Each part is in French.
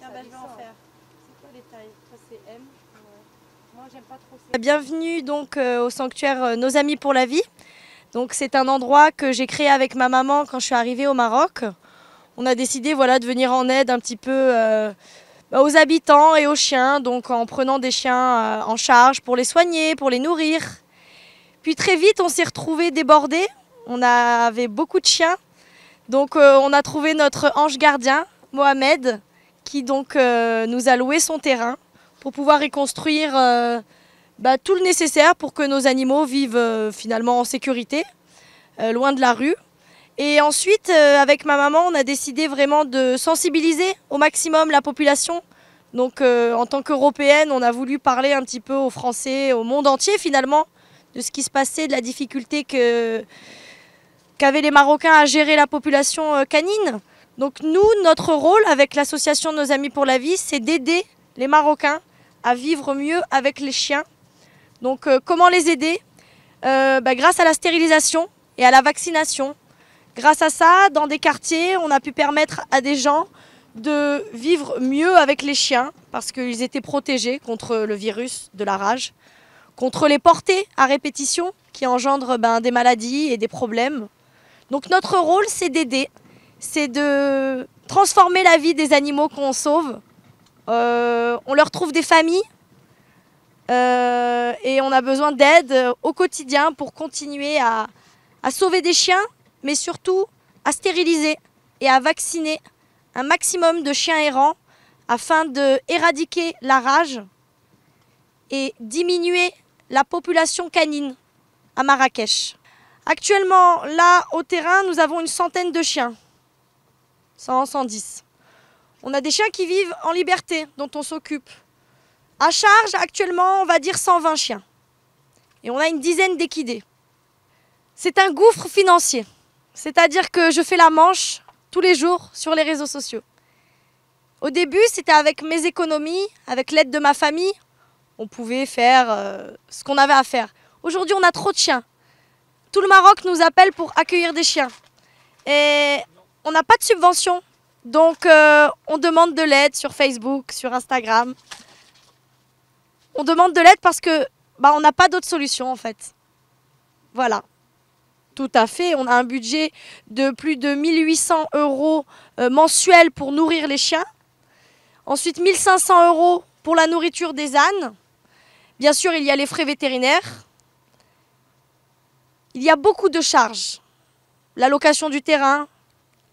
Tiens, bah, je vais en faire. C'est quoi les tailles? Ça c'est M. Moi j'aime pas trop ça. Bienvenue donc au sanctuaire Nos Amis pour la Vie. Donc c'est un endroit que j'ai créé avec ma maman quand je suis arrivée au Maroc. On a décidé voilà, de venir en aide un petit peu aux habitants et aux chiens, donc en prenant des chiens en charge pour les soigner, pour les nourrir. Puis très vite on s'est retrouvés débordés. On avait beaucoup de chiens. Donc on a trouvé notre ange gardien, Mohamed, qui donc nous a loué son terrain pour pouvoir reconstruire tout le nécessaire pour que nos animaux vivent finalement en sécurité, loin de la rue. Et ensuite, avec ma maman, on a décidé vraiment de sensibiliser au maximum la population. Donc en tant qu'Européenne, on a voulu parler un petit peu aux Français, au monde entier finalement, de ce qui se passait, de la difficulté qu'avaient les Marocains à gérer la population canine. Donc nous, notre rôle avec l'association Nos Amis pour la Vie, c'est d'aider les Marocains à vivre mieux avec les chiens. Donc comment les aider? Grâce à la stérilisation et à la vaccination. Grâce à ça, dans des quartiers, on a pu permettre à des gens de vivre mieux avec les chiens parce qu'ils étaient protégés contre le virus de la rage, contre les portées à répétition qui engendrent des maladies et des problèmes. Donc notre rôle, c'est d'aider, c'est de transformer la vie des animaux qu'on sauve. On leur trouve des familles et on a besoin d'aide au quotidien pour continuer à sauver des chiens, mais surtout à stériliser et à vacciner un maximum de chiens errants afin d'éradiquer la rage et diminuer la population canine à Marrakech. Actuellement, là, au terrain, nous avons une centaine de chiens. 100, 110. On a des chiens qui vivent en liberté, dont on s'occupe. À charge, actuellement, on va dire 120 chiens. Et on a une dizaine d'équidés. C'est un gouffre financier. C'est-à-dire que je fais la manche tous les jours sur les réseaux sociaux. Au début, c'était avec mes économies, avec l'aide de ma famille. On pouvait faire ce qu'on avait à faire. Aujourd'hui, on a trop de chiens. Tout le Maroc nous appelle pour accueillir des chiens. Et on n'a pas de subvention. Donc, on demande de l'aide sur Facebook, sur Instagram. On demande de l'aide parce que on n'a pas d'autre solution, en fait. Voilà. Tout à fait. On a un budget de plus de 1800 € mensuels pour nourrir les chiens. Ensuite, 1500 € pour la nourriture des ânes. Bien sûr, il y a les frais vétérinaires. Il y a beaucoup de charges. La location du terrain,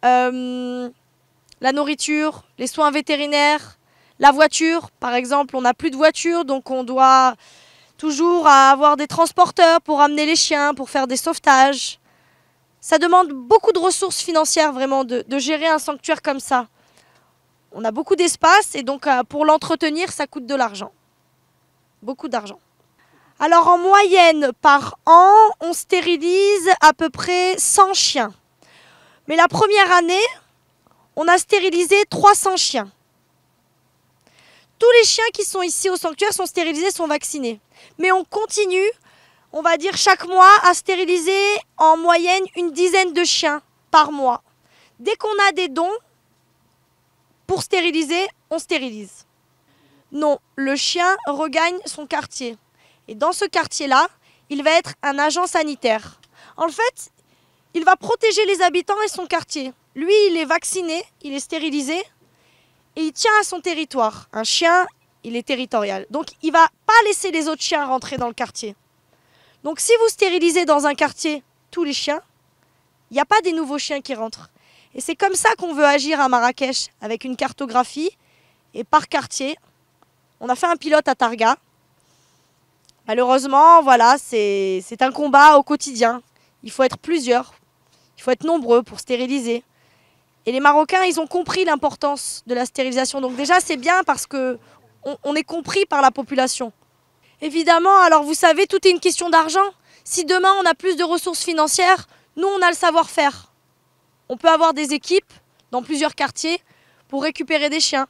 la nourriture, les soins vétérinaires, la voiture. Par exemple, on n'a plus de voiture, donc on doit toujours avoir des transporteurs pour amener les chiens, pour faire des sauvetages. Ça demande beaucoup de ressources financières, vraiment, de gérer un sanctuaire comme ça. On a beaucoup d'espace et donc pour l'entretenir, ça coûte de l'argent. Beaucoup d'argent. Alors en moyenne, par an, on stérilise à peu près 100 chiens. Mais la première année, on a stérilisé 300 chiens. Tous les chiens qui sont ici au sanctuaire sont stérilisés, sont vaccinés. Mais on continue, on va dire chaque mois, à stériliser en moyenne une dizaine de chiens par mois. Dès qu'on a des dons pour stériliser, on stérilise. Non, le chien regagne son quartier. Et dans ce quartier-là, il va être un agent sanitaire. En fait, il va protéger les habitants et son quartier. Lui, il est vacciné, il est stérilisé et il tient à son territoire. Un chien, il est territorial. Donc, il ne va pas laisser les autres chiens rentrer dans le quartier. Donc, si vous stérilisez dans un quartier tous les chiens, il n'y a pas des nouveaux chiens qui rentrent. Et c'est comme ça qu'on veut agir à Marrakech, avec une cartographie et par quartier. On a fait un pilote à Targa. Malheureusement, voilà, c'est un combat au quotidien. Il faut être plusieurs, il faut être nombreux pour stériliser. Et les Marocains, ils ont compris l'importance de la stérilisation. Donc déjà, c'est bien parce qu'on est compris par la population. Évidemment, alors vous savez, tout est une question d'argent. Si demain, on a plus de ressources financières, nous, on a le savoir-faire. On peut avoir des équipes dans plusieurs quartiers pour récupérer des chiens.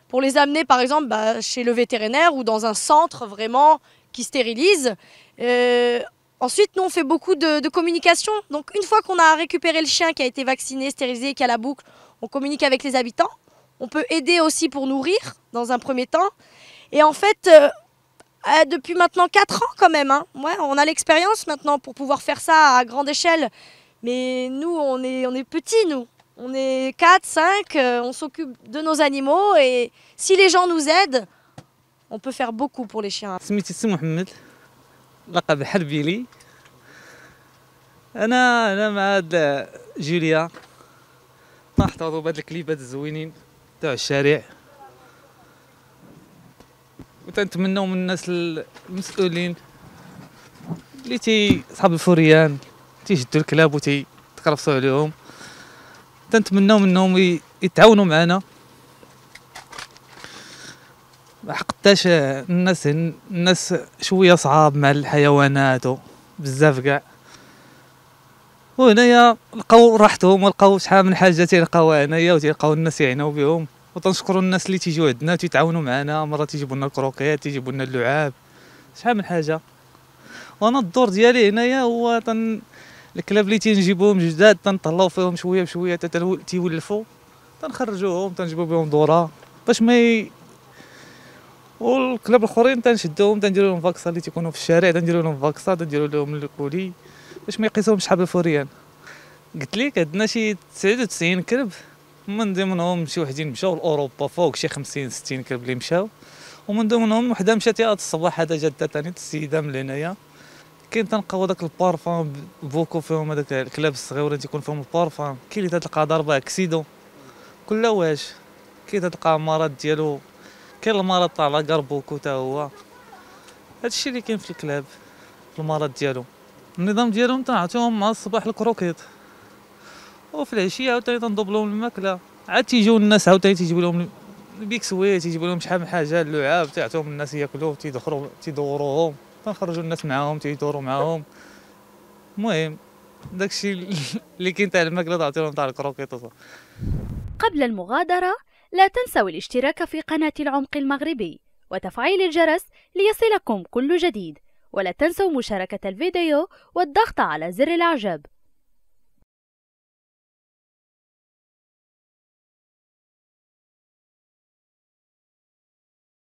Pour les amener, par exemple, chez le vétérinaire ou dans un centre vraiment qui stérilise. Ensuite, nous, on fait beaucoup de communication. Donc, une fois qu'on a récupéré le chien qui a été vacciné, stérilisé, qui a la boucle, on communique avec les habitants. On peut aider aussi pour nourrir dans un premier temps. Et en fait, depuis maintenant 4 ans quand même, hein. Ouais, on a l'expérience maintenant pour pouvoir faire ça à grande échelle. Mais nous, on est petits, nous. On est 4, 5, on s'occupe de nos animaux. Et si les gens nous aident, on peut faire beaucoup pour les chiens. سميتي سي محمد، لقب حربي لي. انا مع هاد جوليا نحتفظوا بهاد الكليبات الزوينين تاع الشارع، وتنتمنوا من الناس المسؤولين اللي صحاب الفريان تيشدوا الكلاب وتكرفصوا عليهم، تنتمنوا منهم يتعاونوا معنا. حقاش الناس شويه صعاب مع الحيوانات بزاف كاع، وهنايا لقاو راحتهم ولقاو شحال من حاجه تيلقاوها هنايا وتلقاو الناس يعناو بهم. وتنشكروا الناس اللي تيجيو عندنا وتيتعاونوا معنا، مرات تيجيبوا لنا الكروكيات، تيجيبوا لنا اللعاب، شحال من حاجه. وانا الدور ديالي هنايا هو الكلاب اللي تنجيبوهم جداد تنطلعوا فيهم شويه بشويه تيولفوا، تنخرجوهم تنجيبوا بهم دوره باش ما والكلاب الاخرين تنشدوهم تنديروا لهم فاكسا اللي تيكونوا في الشارع، تنديروا لهم فاكسا، تنديروا لهم الكولي باش ما يقيسوهمش شحال الفريان. قلت لك عندنا شي 99 كلب، من ضمنهم شي وحدين مشاو لاوروبا فوق شي 50 60 كلب اللي مشاو، ومن ضمنهم وحده مشات هاد الصباح هذا جات ثاني السيده من هنايا. كاين تنلقاو هذاك البارفان بوكو فيهم، هذاك الكلاب الصغيورين تيكون فيهم البارفان. كاين اللي تلقى ضربه اكسيدو كل واش، كاين تلقى المرض ديالو، كاين المرض تاع لاكاربوكو تا هو. هادشي اللي كاين في الكلاب في المرض ديالو. النظام ديالهم تنعطيهم مع الصباح الكروكيط، وفي العشيه عاوتاني تنضرب لهم الماكله. عاد تيجيو الناس عاوتاني تيجيبوا لهم البيكسوي، تيجيبوا لهم شحال من حاجه، اللعاب تعطيهم الناس ياكلوه، تيدوروهم، تنخرجوا الناس معاهم تيدوروا معاهم. المهم داكشي اللي كاين تاع الماكله تعطيهم تاع الكروكيط. قبل المغادرة لا تنسوا الاشتراك في قناة العمق المغربي وتفعيل الجرس ليصلكم كل جديد، ولا تنسوا مشاركة الفيديو والضغط على زر الإعجاب.